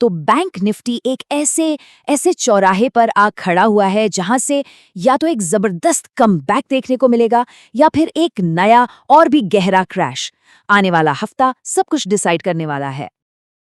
तो bank Nifty एक ऐसे ऐसे चौराहे पर आ खड़ा हुआ है जहां से या तो एक जबरदस्त कमबैक देखने को मिलेगा या फिर एक नया और भी गहरा क्रैश। आने वाला हफ्ता सब कुछ डिसाइड करने वाला है।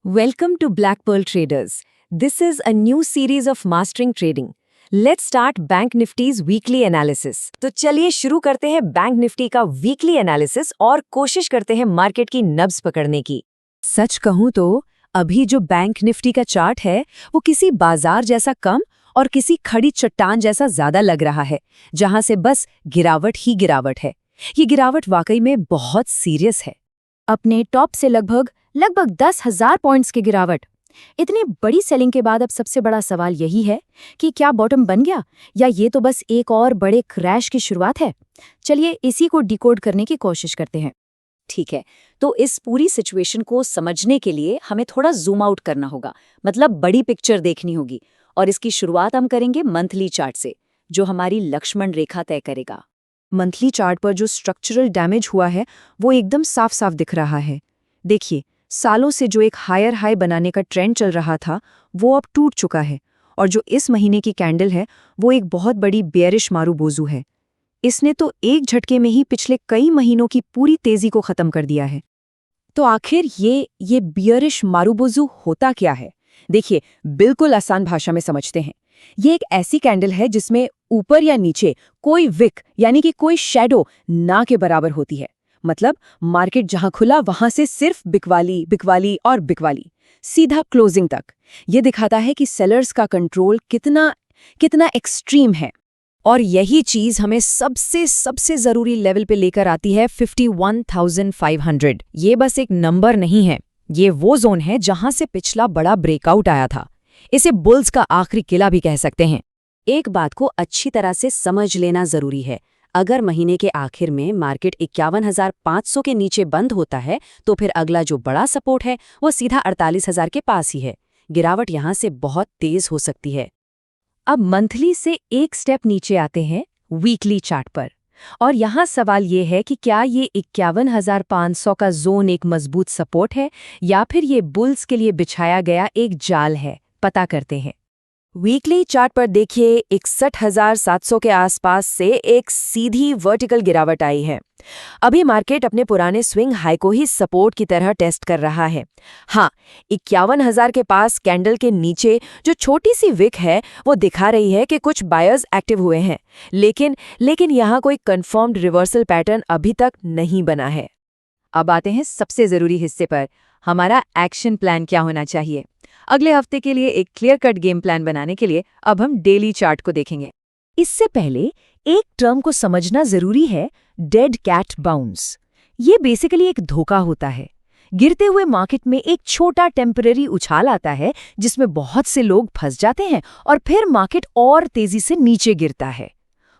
Welcome to Black Pearl Traders. This is a new series of Mastering Trading. Let's start Bank Nifty's weekly analysis. तो चलिए शुरू करते हैं बैंक निफ्टी का वीकली एनालिसिस और कोशिश करते हैं मार्केट की नब्ज पकड़ने की। सच कहूं तो अभी जो बैंक निफ्टी का चार्ट है वो किसी बाजार जैसा कम और किसी खड़ी चट्टान जैसा ज्यादा लग रहा है, जहां से बस गिरावट ही गिरावट है। ये गिरावट वाकई में बहुत सीरियस है। अपने टॉप से लगभग 10,000 पॉइंट्स की गिरावट। इतनी बड़ी सेलिंग के बाद अब सबसे बड़ा सवाल यही है कि क्या बॉटम बन गया या ये तो बस एक और बड़े क्रैश की शुरुआत है। चलिए इसी को डिकोड करने की कोशिश करते हैं। ठीक है, तो इस पूरी सिचुएशन को समझने के लिए हमें थोड़ा जूम आउट करना होगा, मतलब बड़ी पिक्चर देखनी होगी। और इसकी शुरुआत हम करेंगे मंथली चार्ट से, जो हमारी लक्ष्मण रेखा तय करेगा। मंथली चार्ट पर जो स्ट्रक्चरल डैमेज हुआ है वो एकदम साफ साफ दिख रहा है। देखिए, सालों से जो एक हायर हाई बनाने का ट्रेंड चल रहा था वो अब टूट चुका है, और जो इस महीने की कैंडल है वो एक बहुत बड़ी बेयरिश मारूबोजू है। इसने तो एक झटके में ही पिछले कई महीनों की पूरी तेजी को खत्म कर दिया है। तो आखिर ये बियरिश मारूबोजू होता क्या है? देखिए, बिल्कुल आसान भाषा में समझते हैं। ये एक ऐसी कैंडल है जिसमें ऊपर या नीचे कोई विक यानी कि कोई शैडो ना के बराबर होती है। मतलब मार्केट जहां खुला वहां से सिर्फ बिकवाली बिकवाली और बिकवाली, सीधा क्लोजिंग तक। ये दिखाता है कि सेलर्स का कंट्रोल कितना एक्सट्रीम है। और यही चीज हमें सबसे जरूरी लेवल पे लेकर आती है 51,500। ये बस एक नंबर नहीं है, ये वो जोन है जहां से पिछला बड़ा ब्रेकआउट आया था। इसे बुल्स का आखिरी किला भी कह सकते हैं। एक बात को अच्छी तरह से समझ लेना जरूरी है। अगर महीने के आखिर में मार्केट 51,500 के नीचे बंद होता है तो फिर अगला जो बड़ा सपोर्ट है वो सीधा 48,000 के पास ही है। गिरावट यहां से बहुत तेज हो सकती है। अब मंथली से एक स्टेप नीचे आते हैं वीकली चार्ट पर, और यहाँ सवाल ये है कि क्या ये 51,500 का जोन एक मजबूत सपोर्ट है या फिर ये बुल्स के लिए बिछाया गया एक जाल है। पता करते हैं। वीकली चार्ट पर देखिए, 61,700 के आसपास से एक सीधी वर्टिकल गिरावट आई है। अभी मार्केट अपने पुराने स्विंग हाई को ही सपोर्ट की तरह टेस्ट कर रहा है। हाँ, 51,000 के पास कैंडल के नीचे जो छोटी सी विक है वो दिखा रही है कि कुछ बायर्स एक्टिव हुए हैं, लेकिन यहाँ कोई कंफर्म्ड रिवर्सल पैटर्न अभी तक नहीं बना है। अब आते हैं सबसे जरूरी हिस्से पर, हमारा एक्शन प्लान क्या होना चाहिए। अगले हफ्ते के लिए एक क्लियर कट गेम प्लान बनाने के लिए अब हम डेली चार्ट को देखेंगे। इससे पहले एक टर्म को समझना जरूरी है, डेड कैट बाउंस। ये बेसिकली एक धोखा होता है। गिरते हुए मार्केट में एक छोटा टेम्पररी उछाल आता है जिसमें बहुत से लोग फंस जाते हैं और फिर मार्केट और तेजी से नीचे गिरता है।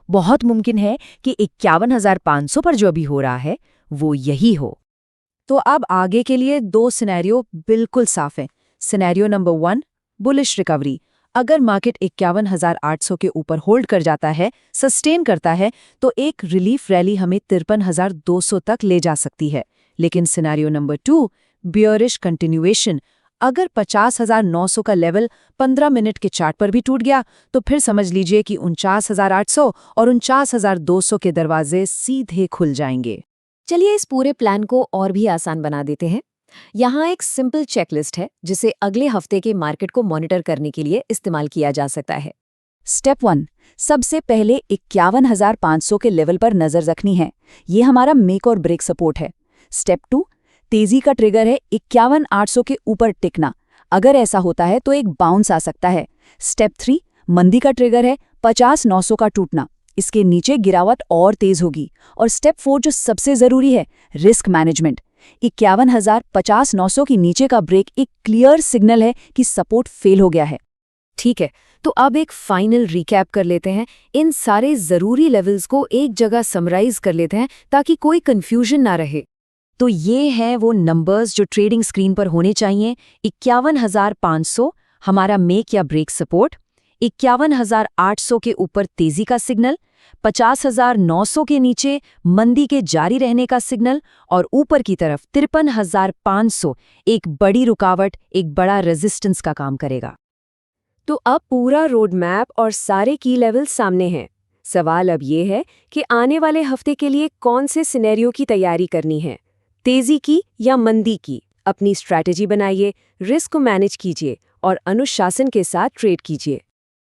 बहुत मुमकिन है कि 51,500 पर जो अभी हो रहा है वो यही हो। तो अब आगे के लिए दो सिनेरियो बिल्कुल साफ हैं। Scenario number 1, bullish recovery. अगर मार्केट 51,800 के ऊपर होल्ड कर जाता है, सस्टेन करता है, तो एक रिलीफ रैली हमें 53,200 तक ले जा सकती है। लेकिन सिनेरियो नंबर 2, बियरिश कंटिन्यूएशन। अगर 50,900 का लेवल 15 मिनट के चार्ट पर भी टूट गया तो फिर समझ लीजिए कि 49,800 और 49,200 के दरवाजे सीधे खुल जाएंगे। चलिए इस पूरे प्लान को और भी आसान बना देते हैं। यहाँ एक सिंपल चेकलिस्ट है जिसे अगले हफ्ते के मार्केट को मॉनिटर करने के लिए इस्तेमाल किया जा सकता है। स्टेप 1, सबसे पहले 51,500 के लेवल पर नजर रखनी है। ये हमारा मेक और ब्रेक सपोर्ट है। स्टेप 2, तेजी का ट्रिगर है 51,800 के ऊपर टिकना। अगर ऐसा होता है तो एक बाउंस आ सकता है। स्टेप 3, मंदी का ट्रिगर है 50,900 का टूटना। इसके नीचे गिरावट और तेज होगी। और स्टेप 4 जो सबसे जरूरी है, रिस्क मैनेजमेंट। 51,050-900 के नीचे का ब्रेक एक क्लियर सिग्नल है कि सपोर्ट फेल हो गया है। ठीक है, तो अब एक फाइनल रिकैप कर लेते हैं। इन सारे जरूरी लेवल्स को एक जगह समराइज कर लेते हैं ताकि कोई कंफ्यूजन ना रहे। तो ये हैं वो नंबर्स जो ट्रेडिंग स्क्रीन पर होने चाहिए। 51,500 हमारा मेक या ब्रेक सपोर्ट, 51,800 के ऊपर तेजी का सिग्नल, 50,900 के नीचे मंदी के जारी रहने का सिग्नल और ऊपर की तरफ 53,500 एक बड़ी रुकावट, एक बड़ा रेजिस्टेंस का काम करेगा। तो अब पूरा रोड मैप और सारे की लेवल सामने हैं। सवाल अब ये है कि आने वाले हफ्ते के लिए कौन से सिनेरियो की तैयारी करनी है, तेजी की या मंदी की। अपनी स्ट्रैटेजी बनाइए, रिस्क को मैनेज कीजिए और अनुशासन के साथ ट्रेड कीजिए।